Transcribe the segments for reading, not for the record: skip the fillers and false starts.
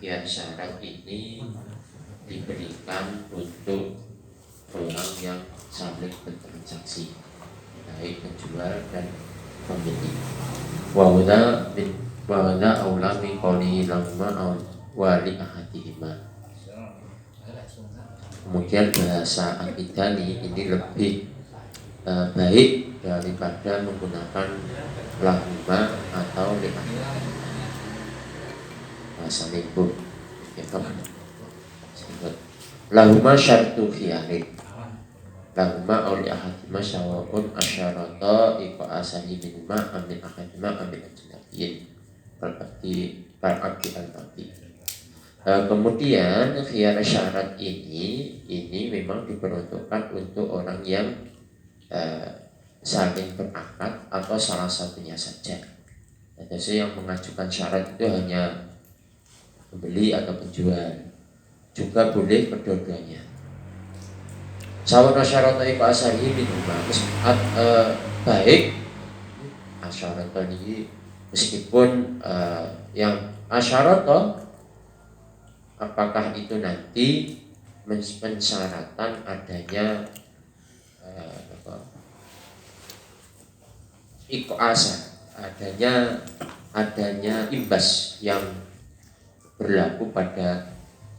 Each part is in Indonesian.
ya syarat ini diberikan untuk orang yang saling bertransaksi, baik penjual dan pembeli. Wawada aula min qawlihi lahuma wali ahadihima. Kemudian bahasa akidani ini lebih baik daripada menggunakan lahuma atau li'ahadihima. Bahasa libur ya, lahuma syartu khiyarin, lahuma auli ahadima syawabun asyarata iqa asahi minuma amin ahadima amin ajnabiyin kalabdi al-mati. Kemudian khiyar syarat ini memang diperuntukkan untuk orang yang saling berakad atau salah satunya saja. Jadi yang mengajukan syarat itu hanya pembeli atau penjual, juga boleh kedua-duanya. Sawana syarata iqa asahi minuma, baik asyarata ini meskipun yang asyarata apakah itu nanti mensyaratan adanya iqasa, adanya imbas yang berlaku pada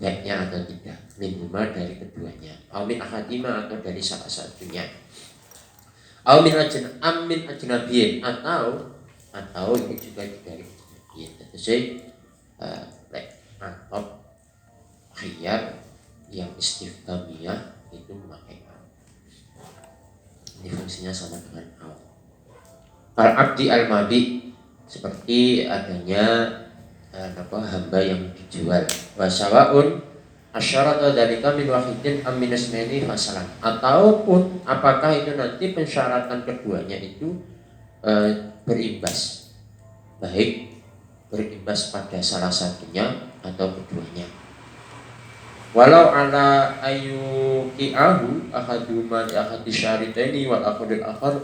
baiknya atau tidak, minuma dari keduanya, amin ahadima atau dari salah satunya, amin ajnabiyin atau ini juga dari ajnabiyin. Jadi atau khiyar yang istifhamiyah itu memakai au. Ini fungsinya sama dengan au. Al-abdi al-mabi, seperti adanya hamba yang dijual. Wasawaun asyarata dzalika min wahidin am min ismaini fasalan, ataupun apakah itu nanti pensyaratan keduanya itu berimbas, baik berimbas pada salah satunya atau keduanya. Walau ala ayyuqi'ahu ahaduma li ahadi syaritaini wal akhadul akhar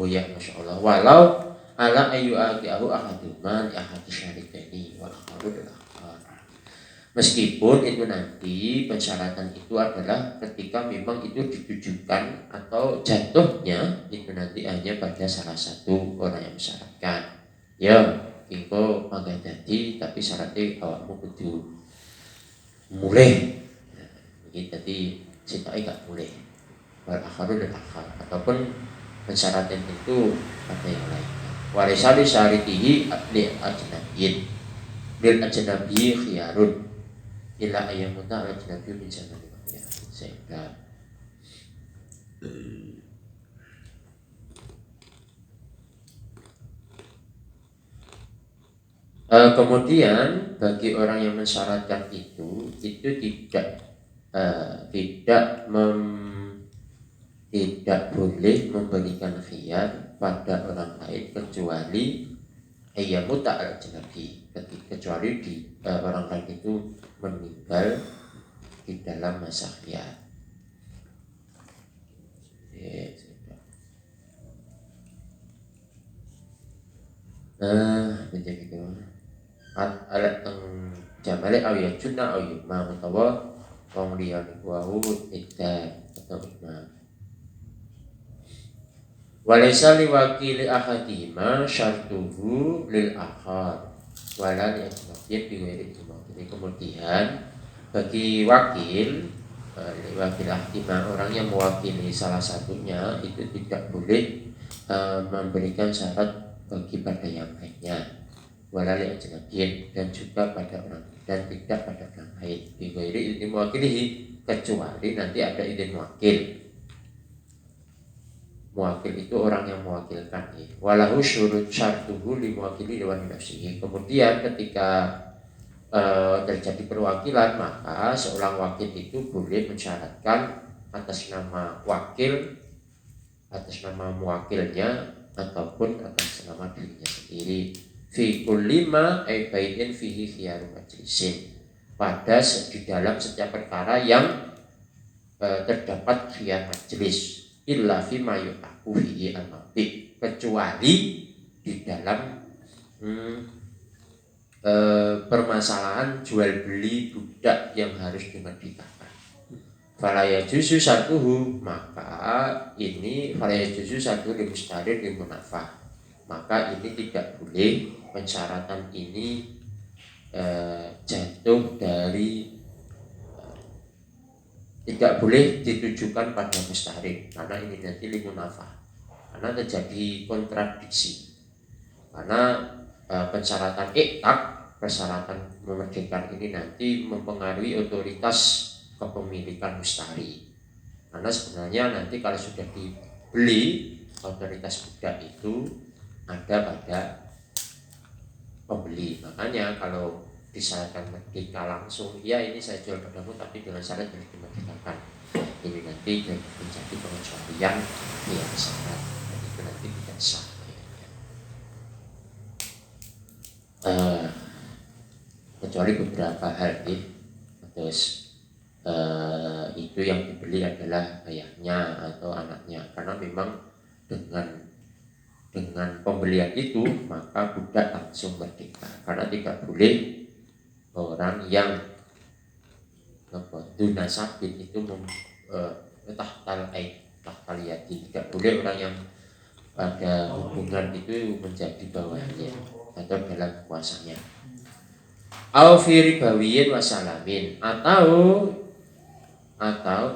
ya masyaallah. Walau ala ayyuqi'ahu ahaduma li ahadi syaritaini wal akhadul akhar. Meskipun itu nanti persyaratan itu adalah ketika memang itu ditujukan atau jatuhnya itu nanti hanya pada salah satu orang yang mensyaratkan. Ya, engko mangga dadi tapi syaratnya awakmu kudu mulai, ini tadi sitai gak mulai, wal akharu dan akhar, ataupun pensyaratan itu ada yang lain. Warisali syaritihi li ajnabiyin, bil ajnabiyi khiyarun illa ayyamuta al ajnabiyu min zamani ya. Sehingga kemudian bagi orang yang mensyaratkan itu tidak boleh memberikan khiyar pada orang lain kecuali ayyamuta al-ajnabi, kecuali orang lain itu meninggal di dalam masa khiyar. Menjadi gimana? Alat jamale awiyah junna awiyah utawa wong liya wahu iddah atau imam. Walaysa liwakili ahadihima syartuhu lil akhar wala li ajnabiyin biwiri imam. Jadi kemudian bagi wakil ahadihima, orang yang mewakili salah satunya itu tidak boleh memberikan syarat bagi pada yang lainnya, walali ajnabiyin, dan juga pada orang dan tidak pada orang lain. Bighairi idin mewakilihi, kecuali nanti ada idin mewakil. Mewakil itu orang yang mewakilkan. Walahu syurut syartuhu li mewakili dewan nafsihi. Kemudian ketika terjadi perwakilan, maka seorang wakil itu boleh mensyaratkan atas nama wakil, atas nama mewakilnya, ataupun atas nama dirinya sendiri. Fi kulli ma ay baitin fihi khiyaru majlisin, pada di dalam setiap perkara yang terdapat khiyar majlis, illa fi ma yu'aku fihi al-mabdi, kecuali di dalam permasalahan jual beli budak yang harus dimerdekakan. Fala yajuzu syartuhu, maka ini fala yajuzu syartuhu li mustarir li munafah. Maka ini tidak boleh pensyaratan ini jatuh dari tidak boleh ditujukan pada mustarir, karena ini nanti li munafah. Karena terjadi kontradiksi. Karena persyaratan iktab, persyaratan memerdekakan ini nanti mempengaruhi otoritas kepemilikan mustari. Karena sebenarnya nanti kalau sudah dibeli, otoritas budak itu ada pada pembeli. Makanya kalau disyaratkan merdeka langsung, ya ini saya jual padamu tapi dengan syarat harus dimerdekakan. Ini nanti menjadi pengecualian yang syarat, dan itu nanti tidak sah. Kecuali beberapa hal nih, terus itu yang dibeli adalah ayahnya atau anaknya, karena memang dengan pembelian itu maka budak langsung merdeka, karena tidak boleh orang yang dunasabin itu tahtaliyati, tidak boleh orang yang pada hubungan itu menjadi bawahnya atau dalam kuasanya. Au fi ribawiyin wasalamin, atau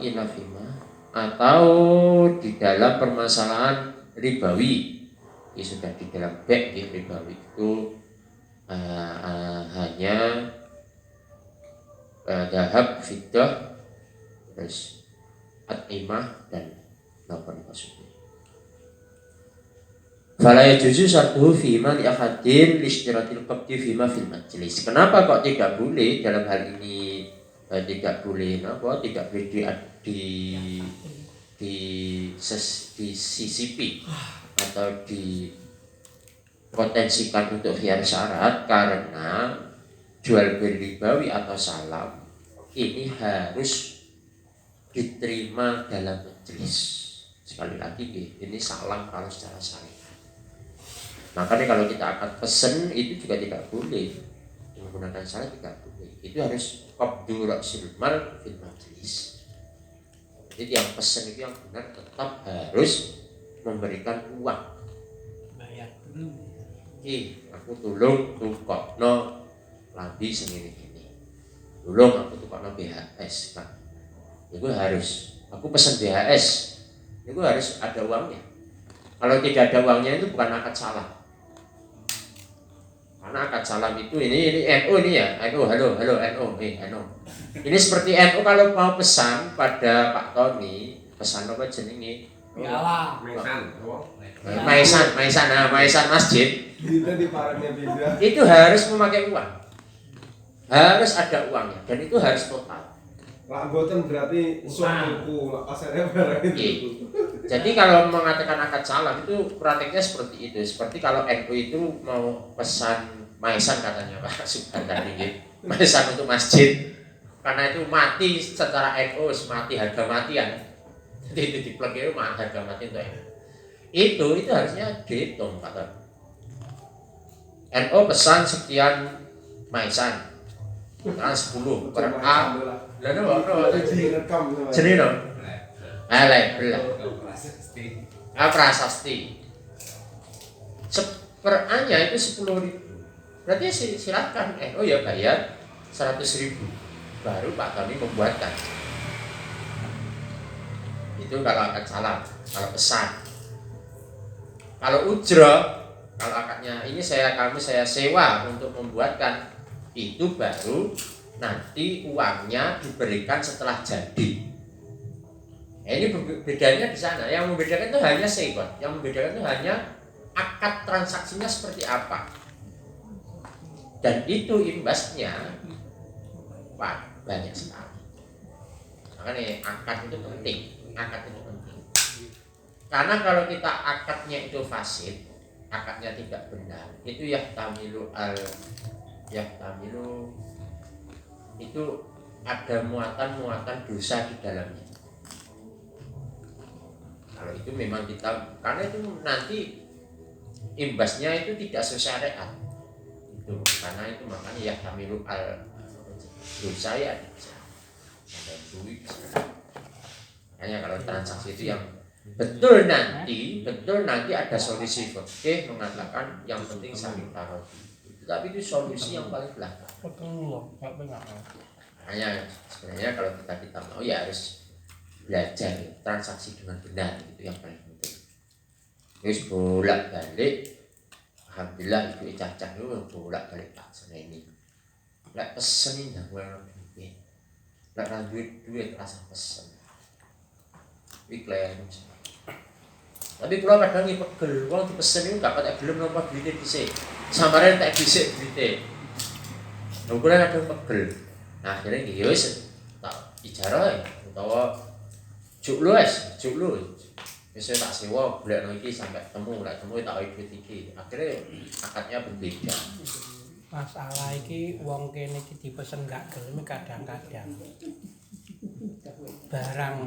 inafima, atau di dalam permasalahan ribawi. Ini sudah di dalam bek, ribawi itu hanya dahab, fiddah, terus at-imah dan nafar maksudnya. Fala yajuzu syartuhu fima li ahadin li ishtiratil qabdi fima fil majlis. Kenapa kok tidak boleh dalam hal ini tidak boleh disisipi atau dipotensikan untuk khiyar syarat, karena jual beli ribawi atau salam ini harus diterima dalam majelis. Sekali lagi ini salam kalau secara syariat. Makanya kalau kita akan pesen itu juga tidak boleh menggunakan syarat, tidak boleh. Itu harus qabdu ra'sil mal fil majlis. Jadi yang pesen itu yang benar tetap harus memberikan uang. Bayar dulu. Aku tolong tukokno lambi segini-gini. Tolong aku tukokno BHS kan. Itu harus. Aku pesen BHS. Itu harus ada uangnya. Kalau tidak ada uangnya itu bukan akad salam. Karena akad salam itu ini NU ini ya, NU halo NU NU. Ini seperti NU kalau mau pesan pada Pak Tony, pesan apa jenenge? Piala. Maisan masjid. Itu harus memakai uang. Harus ada uangnya dan itu harus total. Lah boten berarti suku asalnya barang itu. Jadi kalau mengatakan akad salam itu prakteknya seperti itu. Seperti kalau NU itu mau pesan maisan katanya Pak Subhan tadi, maisan untuk masjid. Karena itu mati secara NU, mati harga matian. Jadi itu diplek itu harga mati untuk NU. Itu harusnya dihitung Pak. NU pesan sekian maisan. Nah 10 per A. Lalu jadi no. Prasasti. Per A-nya itu 10.000. Berarti silakan ya bayar 100.000. Baru Pak Tony membuatkan. Itu kalau akad salam, kalau pesan. Kalau ujrah, kalau akadnya ini saya sewa untuk membuatkan, itu baru nanti uangnya diberikan setelah jadi. Ini bedanya di sana. Yang membedakan itu hanya sewa. Yang membedakan itu hanya akad transaksinya seperti apa. Dan itu imbasnya banyak sekali. Makanya akad itu penting. Akad itu penting. Karena kalau kita akadnya itu fasid, akadnya tidak benar, itu yahtamilu itu ada muatan dosa di dalamnya. Kalau itu memang kita, karena itu nanti imbasnya itu tidak sesuai syariat. itu karena itu makanya ya kami al dosa ya ada duit. Makanya kalau transaksi itu yang betul nanti ada solusi fikih mengatakan yang penting saling taruh. Tapi itu solusi yang paling belakang. Makanya sebenarnya kalau kita mau ya harus belajar transaksi dengan benar, itu yang paling penting. Terus bolak-balik, alhamdulillah ibu cacah itu bolak-balik Pak sana ini. Lek pesen ini dah gue duit, lek duit rasa pesen. Iklan. Tapi kalau kadang ini pegel, kalau dipesen itu gak pada gelem nomor duitnya dhisik. Samare tak dhisik duitnya. Lha kula kadang pegel. Nah, akhirnya ya wis tak ijarah utawa juk lu. Wis tak sewa golekno iki sampai temu, lek temu tak duit iki. Akhirnya akadnya berbeda. Masalah iki wong kene iki dipesen gak gelem kadang-kadang. Barang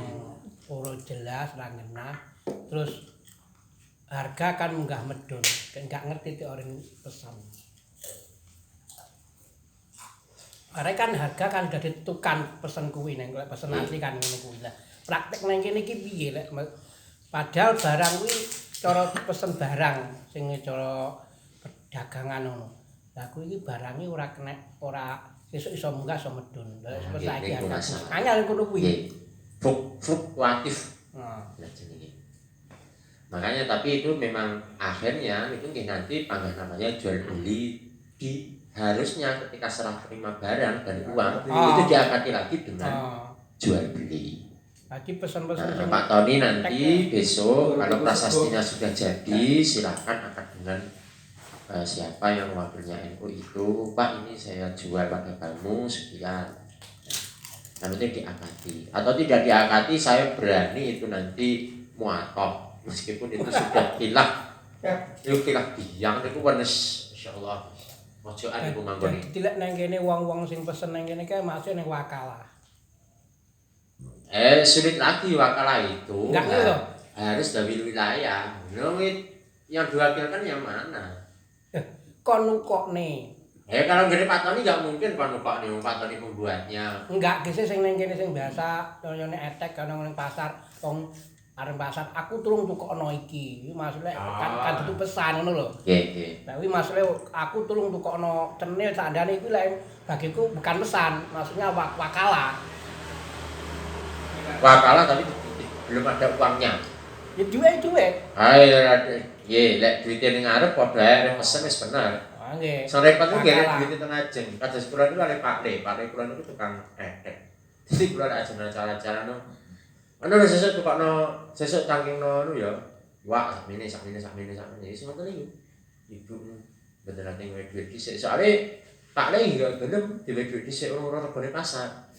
ora jelas ra ngenah, terus harga kan munggah medun, gak ngerti ti orang pesan. Karena kan harga kan udah ditentukan pesen kuwi neng pesen asli kan ngono kuwi lah. Praktek neng kene iki piye lek padahal barang kuwi cara pesen barang sing cara perdagangan ngono. Lah kuwi iki barange ora kena ora sesuk iso munggah iso medun. Lah saiki harga anyar ngono kuwi. Fluktuatif. Nah jenenge. Makanya tapi itu memang akhirnya itu nanti pangkat namanya jual beli di harusnya ketika serah terima barang dari uang itu diakati lagi dengan jual beli. Tadi pesan-pesan Pak Tony nanti besok kalau prasastinya sudah jadi silakan akad dengan siapa yang wakilnya NU itu, Pak ini saya jual pada kamu sekian. Nah itu diakati atau tidak diakati saya berani itu nanti muatok. Meskipun itu sudah hilang, itu hilang biang, itu wanes, insyaallah. Mojoan ibu manggon ini. Jadi lek nang kene wong-wong sing pesen nang kene kae maksudnya nang wakalah. Sulit lagi wakalah itu. Enggak harus dari wilayah. Yang diwakilkan yang mana? Kon nukokne. Kalau gini Pak Tony nggak mungkin kon nukokne, Pak Tony pembuatnya. Enggak, kese sing nang kene sing biasa, koyone etek kana nang pasar, wong arep pasar aku tulung tukokno iki. Maksudnya kan itu pesan ngono lho. Nggih. Lah kuwi maksudnya aku tulung tukokno cenil sandane iki lek bagiku bukan pesan, maksudnya wakalah. Wakalah tapi belum ada uangnya. Ya duwe. Nggih, lek duite ning ngarep padha ae pesen wis bener. Nggih. Sing repot ku nggih duite teng ajeng. Kados kula niku kali Pak Le kula niku tukang etek. Jadi kula ajeng acara-acara sesuk tukokno sesuk cangkingno ya. Wah, sakmene. Wis ngoten niku. Ibu beneran ning duit dhisik. Soale Pak Le nggak gelem dhewe duit dhisik ora regane pasar.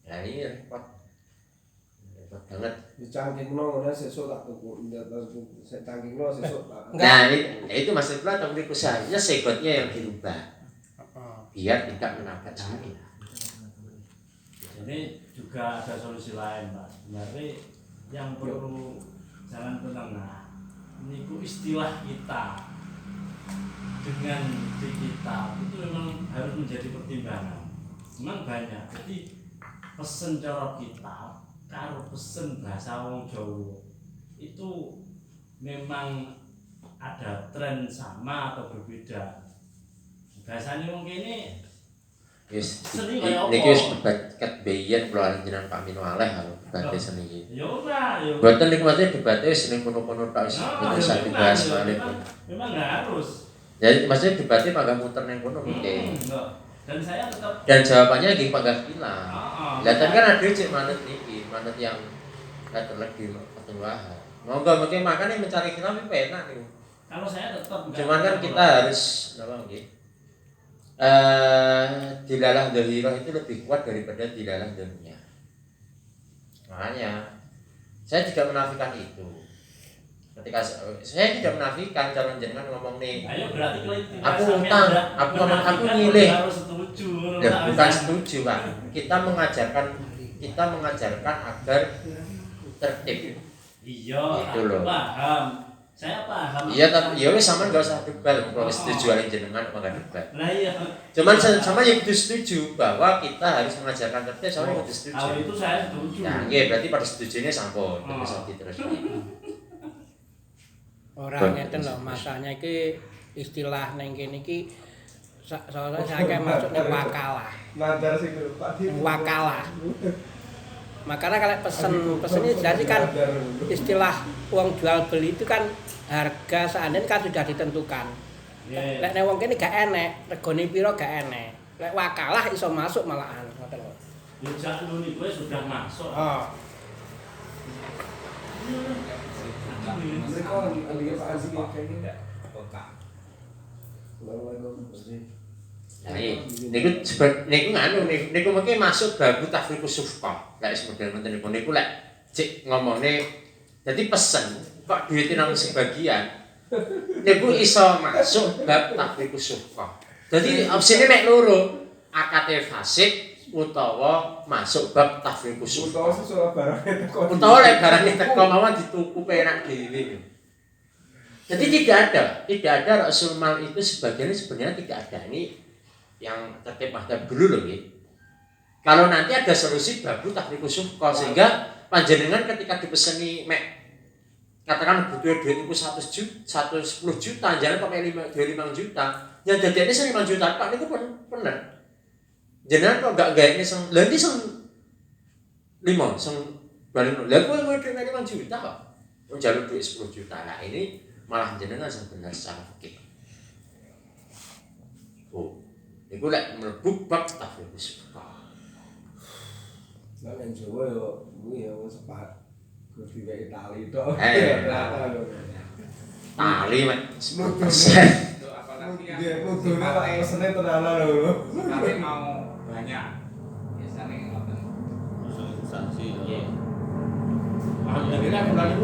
Lah ini repot. Repot banget. Dicangkingno ngono sesuk tak tuku. Saya cangkingno sesuk tak. Nah, itu maksud pula teknik usahanya segotnya yang dirubah. Biar tidak menabrak syariah. Ini juga ada solusi lain, Pak. Sebenarnya yang perlu jalan tengah. Ini istilah kita dengan di kita itu memang harus menjadi pertimbangan. Memang banyak. Jadi pesen cara kita, karo pesen bahasa wong Jawa itu memang ada tren sama atau berbeda. Bahasanya wong kene Wis seni kaya apa? niki wis debat ket biyen kula jenengan Pak Mino Aleh karo debat seni iki. Ya ora, ya. Mboten niku maksudnya debatnya wis ning kono-kono tok wis mboten sak dibahas malih. Memang enggak harus. Jadi maksudnya debatnya mangga muter ning kono mungkin. Dan saya tetap Dan jawabannya nggih panggah hilang. Lah kan ada cek manut niki, manut yang terlebih ketuahan. Monggo mungkin makanya mencari khilaf itu enak niku. kalau saya tetap enggak. Cuman kan kita harus apa nggih? Dilalah dhahirah itu lebih kuat daripada dilalah dunia. Makanya saya tidak menafikan itu. Ketika saya tidak menafikan calon jenengan ngomong nih. Ayo berarti aku utang, aku ngomong aku milih. Harus setuju. Ya, bukan setuju, Pak. Kita mengajarkan agar tertib. Iya, itu loh. paham. Saya paham. Iya, tapi ya wis sampean enggak usah debat kalau setuju alih jenengan apa enggak debat. Nah iya. Cuman sama yang kudu setuju bahwa kita harus mengajarkan kerja sama yang kudu setuju. Kalau itu saya setuju. Nah, nggih berarti pada setujunya sampun terus terus. Ora ngeten lho, masanya iki istilah ning kene iki soalnya saya masuk ning wakalah. Nadar sing Pak Di. Wakalah. Makanya kalau pesen ini jadi kan istilah uang jual beli itu kan harga seandainya kan sudah ditentukan. Lek nek wong kene gak enek, regane piro gak enek. Lek wakalah iso masuk malahan ngoten lho. Yo jak nuni kowe sudah masuk. Oh. Mereka lagi Pak Aziz kayaknya. Nah, niku nganu niku mengke masuk babu tafriqus sufqah. Lek model ngoten niku lek cek ngomongnya jadi pesen kok duit nang sebagian niku iso masuk bab tafriqus sufqah. Jadi opsine nek loro akate fasik utawa masuk bab tafriqus Utawa sufqah. sesuatu barangnya teko. Utawa lek barangnya teko mawon dituku penak dhewe. Jadi tidak ada Rasul Mal itu sebagiannya sebenarnya tidak ada. Ini yang tertib madhab dulu loh ya. Kalau nanti ada solusi babu tafriqus sufqah sehingga panjenengan ketika dipeseni mek katakan butuh duit itu 110 juta jangan pakai 25 juta yang jadinya 5 juta Pak itu pun benar jangan kok gak gayanya nanti 5 balik lah gue 5 juta kok jalur duit 10 juta nah ini malah jenengan sebenarnya secara fikih itu lek mlebu bab tafriqus sufqah. Lah yang Jawa yo kuwi yo sepat. Kudu dikai tali tok. Tali mek 10%. Dia kudune tak pesene tenanan lho. Tapi mau banyak. Biasanya ngoten. Sanksi. Iya. Jadi kan bulan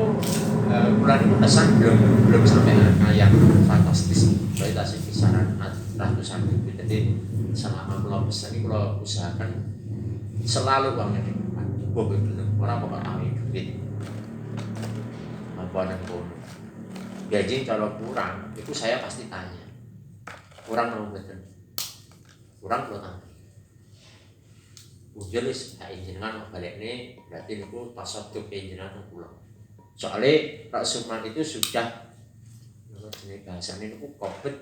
itu pesan belum sampai yang fantastis. Berarti tasik kisaran ratusan ribu. Jadi selama pulau pesan ini pulau usahakan selalu uangnya di depan. Bobo bener orang bakal tahu duit. Apa dan bono. Gaji kalau kurang itu saya pasti tanya. Kurang mau betul. Kurang kalau tanya. Ujelis tak izinkan balik ini berarti itu tasawuf izinkan pulang. Soalnya Pak Suman itu sudah jenis bahasanya itu COVID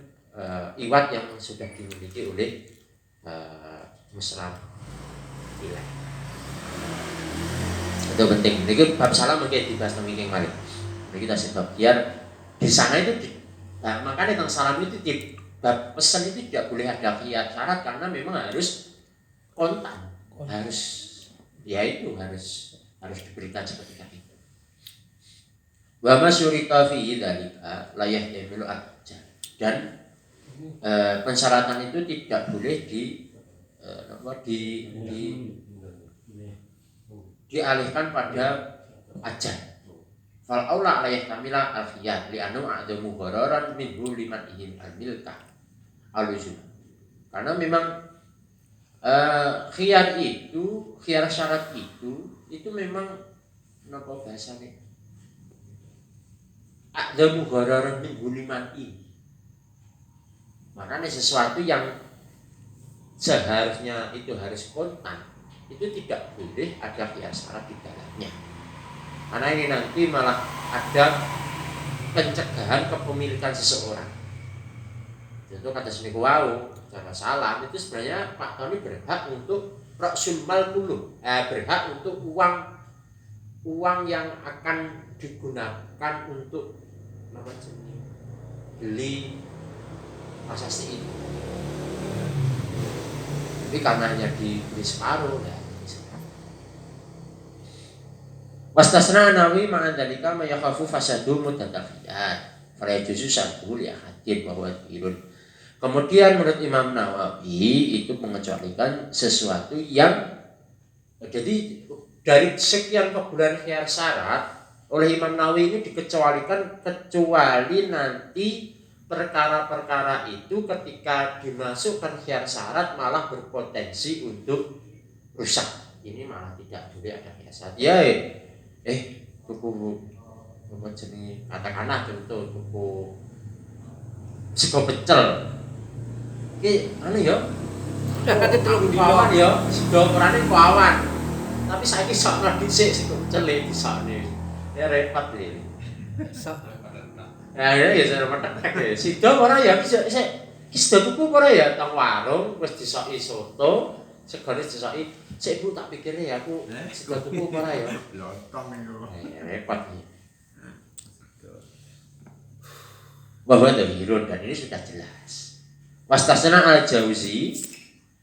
iwat yang sudah dimiliki oleh Muslim Ilah. Itu penting. Ini bab salam mungkin dibahas namanya kemarin. Ini kita sebab biar di sana itu nah, makanya tentang salam itu di bab pesan itu tidak boleh ada khiyar syarat karena memang harus kontan. Harus ya itu harus diberikan seperti itu. Wa masyurita fi dzalika la yahtamilu ajal. Dan pensyaratan itu tidak boleh dialihkan pada ajal. Fal aula la yahtamila al-khiyar li anna a'damu ghararan minhu liman ihim al-milkah al-luzum. Karena memang khiyar syarat itu memang apa bahasanya a'damu ghararan minhu liman ihim. Makanya sesuatu yang seharusnya itu harus kontan itu tidak boleh ada khiyar syarat di dalamnya. Karena ini nanti malah ada pencegahan kepemilikan seseorang. Contoh kata sini wow, cara salam itu sebenarnya Pak Tony berhak untuk Rasul Mal dulu, berhak untuk uang yang akan digunakan untuk beli prasasti itu. Tapi karena hanya dibeli separuh, ya. Wastasna Nawawi ma'an dalika ma yakhafu fasadu mutadakhiyat. Fala yajuzu syartu li ahadin wa huwa dirun. Kemudian menurut Imam Nawawi itu mengecualikan sesuatu yang jadi dari sekian kebulan khiyar syarat oleh Imam Nawawi ini dikecualikan kecuali nanti perkara-perkara itu ketika dimasukkan khiyar syarat malah berpotensi untuk rusak. Ini malah tidak boleh ada khiyar syarat. Ya tuku apa jenenge katakanlah contoh tuku sego pecel iki anu ya Kate telung awan dino. ya sego ukurane ku awan tapi saiki sok dhisik sego pecel disokne ya repot iki ya saya metek ya sego ora ya bisa iki sego tuku ora ya tang warung wis disoki soto segone disoki sik Bu tak pikirnya ya aku sego tuku ora ya Lontong itu. repot nih. Bahwa dhahirun dan ini sudah jelas. Wastasna al-Jauzi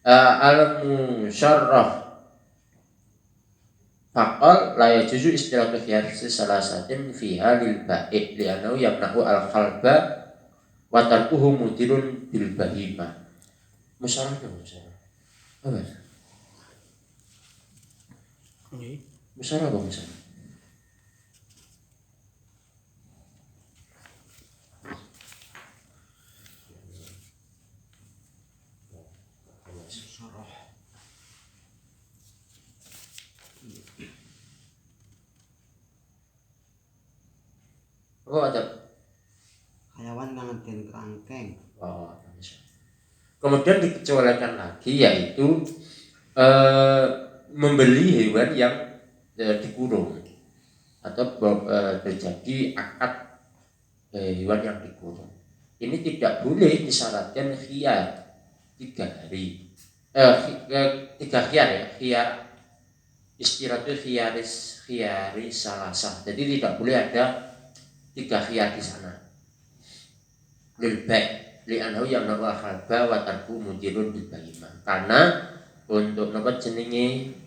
al-Musyarrah faqal la yajuzu istiratu khiyar salasatin fiha lil ba'i li'annahu yamna'u al-qalba wa tarkuhu mudirun bil bahimah. Musyarrah itu musyarrah. Apa? Nggih. Musyarrah apa musyarrah? Oh, ada. Hayawan kang den kerangkeng. Oh, kemudian dikecualikan lagi yaitu membeli hewan yang dikurung atau terjadi akad hewan yang dikurung. Ini tidak boleh disyaratkan khiyar 3 hari. 3 khiyar ya, khiyar istirahat khiyari salasah. Jadi tidak boleh ada 3 khiyar di sana. Lil bai' li'annahu yamna'u al-khalba wa tarku mudirun bil bahimah. Karena untuk napa jenenge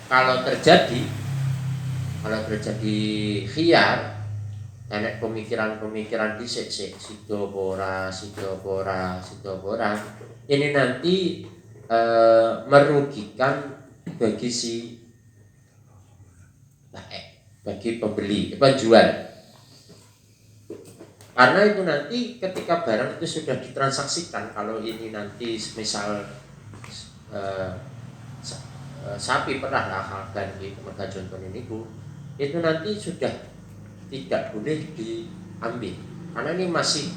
kalau terjadi khiyar enek pemikiran dhisik sido pora ini nanti merugikan bagi si bagi pembeli, penjual. Karena itu nanti ketika barang itu sudah ditransaksikan, kalau ini nanti misal sapi pernah harga di mereka contoh ini Bu, itu nanti sudah tidak boleh diambil karena ini masih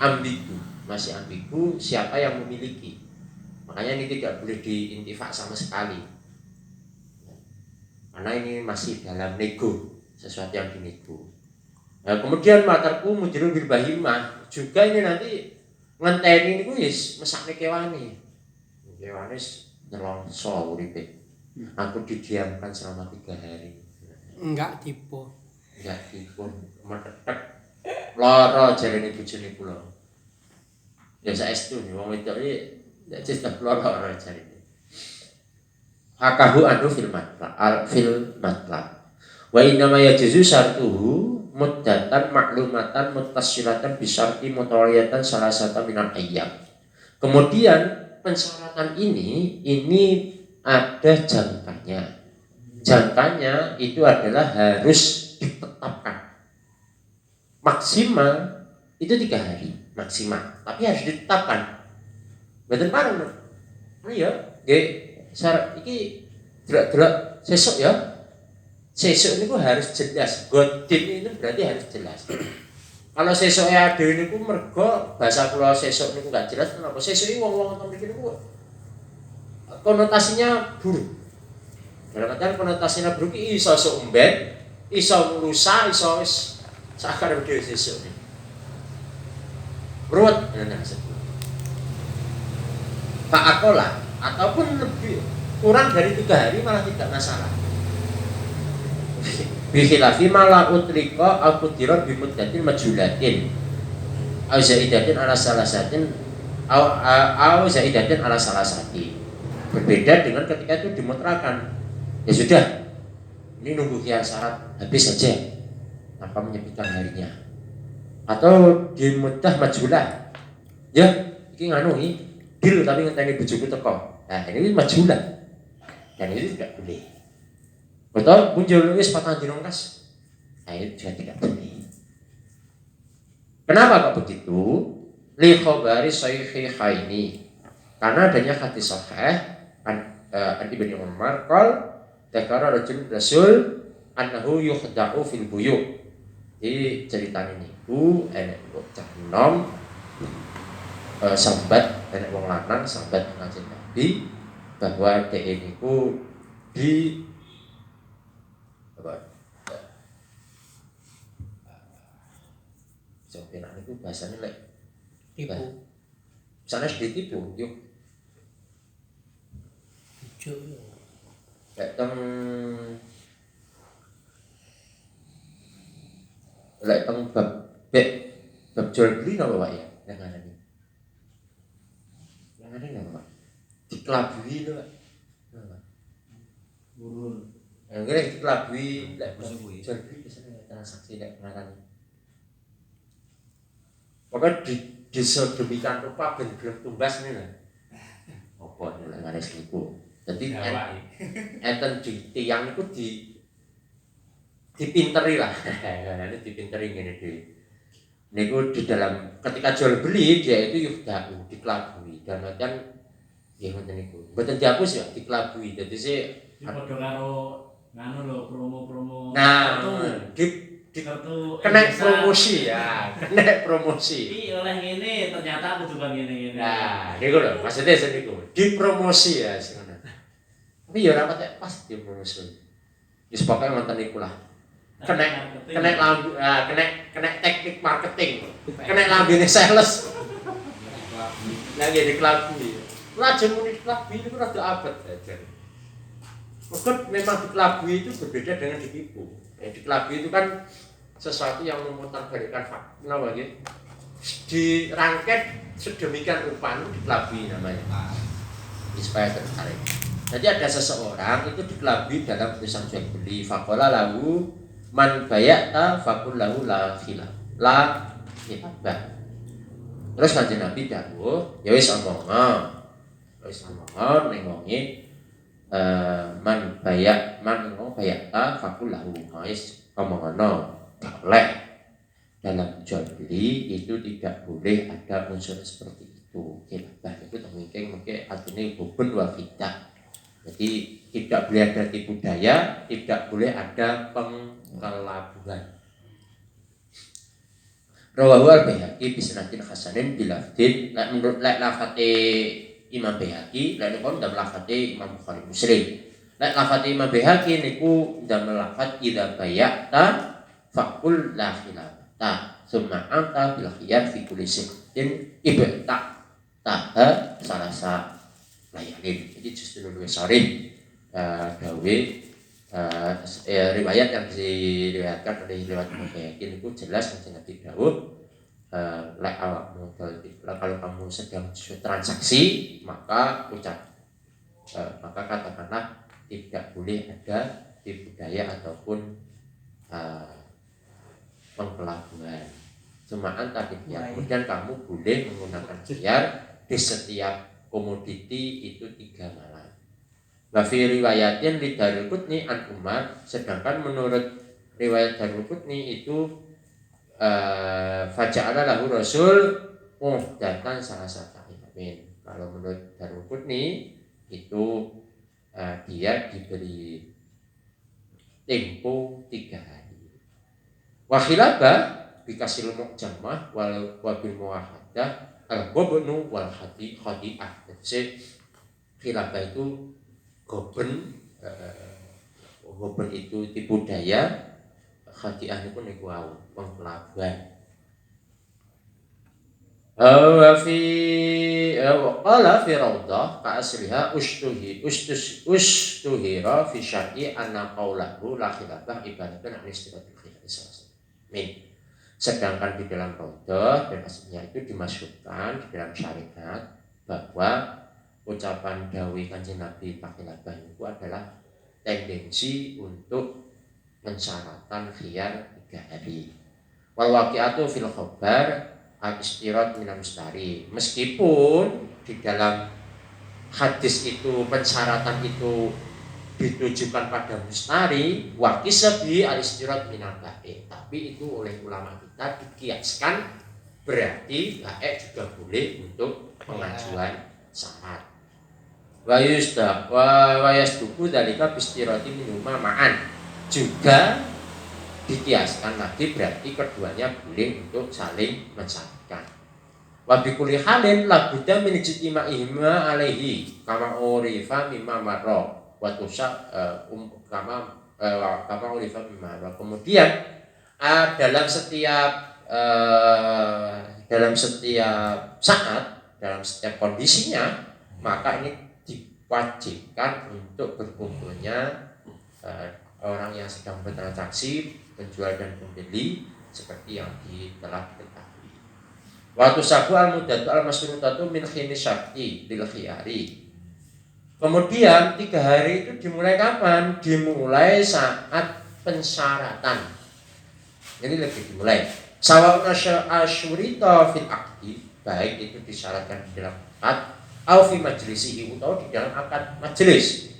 ambigu siapa yang memiliki, makanya ini tidak boleh diintifak sama sekali karena ini masih dalam nego, sesuatu yang dinego. Nah, kemudian matarku mujirul bil bahimah juga ini nanti ngenteni niku wis mesakne kewane nelongso uripe. Aku didiamkan selama 3 hari. Enggak tipu. Enggak dipun metetek lara jarene bojone kula. Ya saestu wong wedok iki nek cecak lara jarene. Hakahu anu fil matla. Wa inna ma yajuzu syartuhu muddatan maklumatan muttasilatan bisyarti mutawaliyatan salasata minal ayyam. Kemudian pensyaratan ini ada jangkanya. Jangkanya itu adalah harus ditetapkan. Maksimal itu 3 hari maksimal, tapi harus ditetapkan. Mboten pareng. Ayo, nggih, syarat iki delok-delok sesuk ya. Sesuk niku harus jelas. Godin itu berarti harus jelas. Kalau sesuk ada niku mergo bahasa kula sesuk niku enggak jelas kenapa? Sesuk iki wong-wong teng mriki niku konotasinya buruk. Dalam artian konotasinya buruk iso umben, iso lusa, iso wis sakar dhewe sesuk. Ruwet ngene maksudku. Pak akola ataupun lebih kurang dari 3 hari malah tidak masalah. Bikhilafi mala utrika al-qudira bimuddatin majulatin au zaidatin ala salasatin au zaidatin ala salasati. Berbeda dengan ketika itu dimutrakan. Ya sudah, ini nunggu khiyar syarat habis saja tanpa menyebutkan harinya. Atau di muddah majulah. Ya, iki nganu iki deal tapi ngenteni bojoku teko. Nah, ini majulah. Dan itu tidak boleh. Betul, muncul wis 4 dina kas. Nah, itu juga tidak boleh. Kenapa kok begitu? Li khabari sahihaini. Karena adanya hadis sahih kan an Ibnu Umar qal dzakara Rasul annahu yukhda'u fil buyu'. Jadi ceritane niku enek bocah enom sambat enek wong lanang sambat Kanjeng Nabi bahwa dhek niku di apa Sopiran itu bahasanya lek Tipu. sana ditipu yuk Bujuk. lek teng bab jual beli napa Pak ya yang ada ini napa Pak dikelabui lho Pak Burun. yang kira dikelabui lek Masa kuwi? jual beli biasanya transaksi lek ngarani pokoknya disodemikan rupa ben gelem tumbas ini lah apa ini lek ngaris niku dadi enten di tiang itu dipinteri lah ini dipinteri ngene dhewe niku di dalam ketika jual beli dia itu yuhda'u dikelabui dan kan nggih ngoten niku mboten dihapus ya dikelabui dadi sih Iki padha karo nganu lho promo-promo. nah Di kartu kena Indonesia. promosi ya kena promosi Iki oleh ngene ternyata aku juga ngene-ngene. nah niku lho maksudnya niku dipromosi ya sing ngono tapi ya ora patek pas dipromosi wis pokoke ngoten niku lah kena lambe kena teknik marketing kena lambene sales lagi dikelabui lajeng muni dikelabui itu rada abot aja meskipun memang dikelabui itu berbeda dengan ditipu dikelabui itu kan sesuatu yang memutarbalikkan fakta kenapa gitu dirangket sedemikian rupa itu dikelabui namanya supaya tertarik jadi ada seseorang itu dikelabui dalam urusan jual beli faqala lahu man bayata faqul lahu la khilaf la khilafah terus Kanjeng Nabi dawuh ya wis omongan ning wonge man bayata faqul lahu wis omongono boleh dalam jual beli itu tidak boleh ada unsur seperti itu khilafah itu mungkin artinya hubun wa khidah jadi tidak boleh ada tipu daya tidak boleh ada pengkelabuan rawahu al-Baihaqi bi sanadin hasanin bilafdin menurut lafate Imam Baihaqi lan kon dalam lafate Imam Bukhari Muslim lafate Imam Baihaqi niku dalam lafat idza bayata faqul la khilafata summa anta bil khiyar fi kulli shay'in ibta taha salasa layalin jadi justru luwih sorry dawe riwayat yang diriwayatkan oleh lewat Muhammad itu jelas yang Nabi dawuh kalau kamu sedang transaksi maka maka katakanlah tidak boleh ada tipu daya ataupun pengkelabuan cuma antara kemudian kamu boleh menggunakan khiyar di setiap komoditi itu 3 malam. Wa fi riwayatin li Darul Qutni an Umar sedangkan menurut riwayat Darul Qutni itu faja'ala lahu Rasul datang salah satu imamin. Kalau menurut Darul Qutni itu dia diberi tempo 3 hari. Wa khilafah bikasil mu'jamah wa bil muwahadah al-gobnu wal khadi'ah. Jadi khilafah itu goben itu tipu daya, khadi'ah itu niku wau pengkelabuan. Wa fi qala fi rawdah ka asliha ustuhira fi syar'i anna qaulahu la khilafah ibaratun an istirahatil khilaf. Sedangkan di dalam rawdah dan aslinya itu dimasukkan di dalam syariat bahwa ucapan dawuh Kanjeng Nabi khilafah itu adalah tendensi untuk mensyaratan khiyar 3 hari. Wal waqi'atu fil khabar al-istirat minal mustari. Meskipun di dalam hadis itu pensyaratan itu ditujukan pada mustari wa kisabi al-istirat minal ba'i, tapi itu oleh ulama kita dikiaskan berarti ba'i juga boleh untuk pengajuan syarat. wa yasduku dalika bistirati minuma ma'an. Juga dikiaskan lagi berarti keduanya boleh untuk saling mensyahidkan. Wa bi kulli halin la budda min ijtima'ihima alaihi kama urifa mimma marra wa tusa kama urifa mimma marra. Kemudian dalam setiap saat, dalam setiap kondisinya, maka ini diwajibkan untuk berkumpulnya orang yang sedang bertransaksi penjual dan pembeli seperti yang telah diketahui. Waktu sabu al-mudatu al-masrutatu min khini syakti lil khiyari. Kemudian 3 hari itu dimulai kapan? Dimulai saat pensyaratan. Ini lebih dimulai. Sawa'un asyurita fil aqdi, baik itu disyaratkan di dalam akad au fi majlisihi, atau di dalam akad majelis.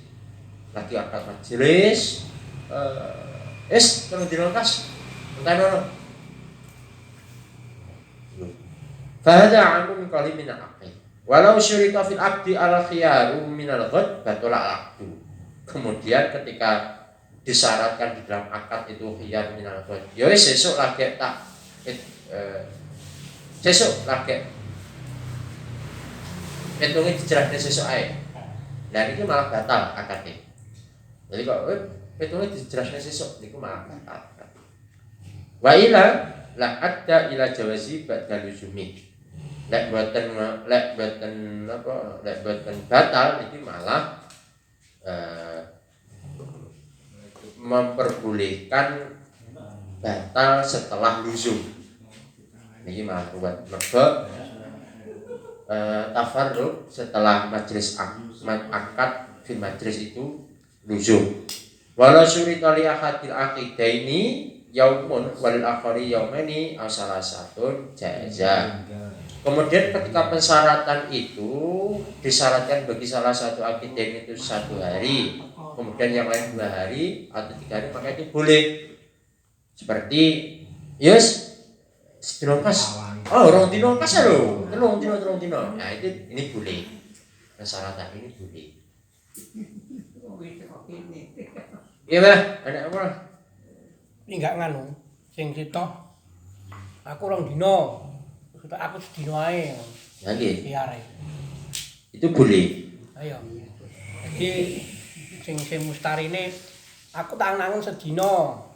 Lagi akad majelis terus dilengkas entah fahada amun kali min al-aqdi walau syurita fil aqdi ala khiyaru min al-ghad batula al-aqdu. Kemudian ketika disyaratkan di dalam akad itu khiyar min al-ghad, ya wis sesuk lagi tak sesuk lagi hitungnya dijerahnya sesuk ae. Nah ini malah batal akadnya. Jadi kok hitungnya dijerahnya sesuk niku malah batal. Wa ila la adda ila jawazi ba'da luzumi. Lek boten batal iki malah memperbolehkan batal setelah luzum. Ini malah buat mergo tafarruq setelah majelis akad di majelis itu luzum. Walau syurita li ahadil aqidaini yaumun walil akhari yaumani asalasatun jaza. Kemudian ketika persyaratan itu disyaratkan bagi salah satu aqidain itu 1 hari, kemudian yang lain 2 hari atau 3 hari, maka itu boleh. Seperti yes sedino kas. Oh, rong dino kas lho. Telung dino. Nah, ini boleh. Persyaratan ini boleh. Iya, Mbah. Ada apa? Ini enggak nganu. Sing sitok aku rong dino. Aku sedino ae. Ya nggih. Biare. Itu boleh. Ayo. Jadi sing mustarine aku tak nangun sedino.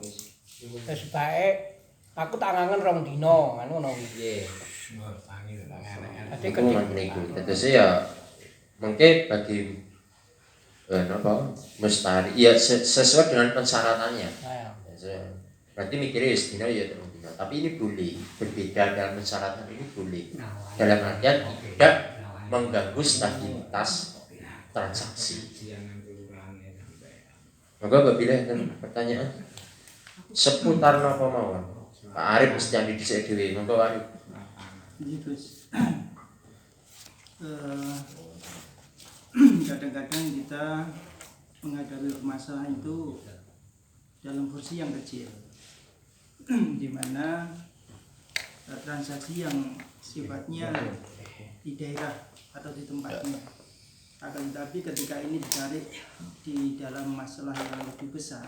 Wis bae aku tak ngangen rong dino, ngono piye. Dadi niku. Terus ya mungkin bagi mustari ya sesuai dengan persyaratannya. Berarti mikirnya sedina ya terus dina. Tapi ini boleh, berbeda dalam persyaratan ini boleh. Dalam artian tidak mengganggu stabilitas transaksi. Maka apabila ada pertanyaan seputar napa mawon, Pak Arif mesti yang didhisik dhewe. Monggo Arif. Jadi Gus, kadang-kadang kita menghadapi masalah itu dalam porsi yang kecil, di mana transaksi yang sifatnya di daerah atau di tempatnya. Akan tetapi ketika ini ditarik di dalam masalah yang lebih besar,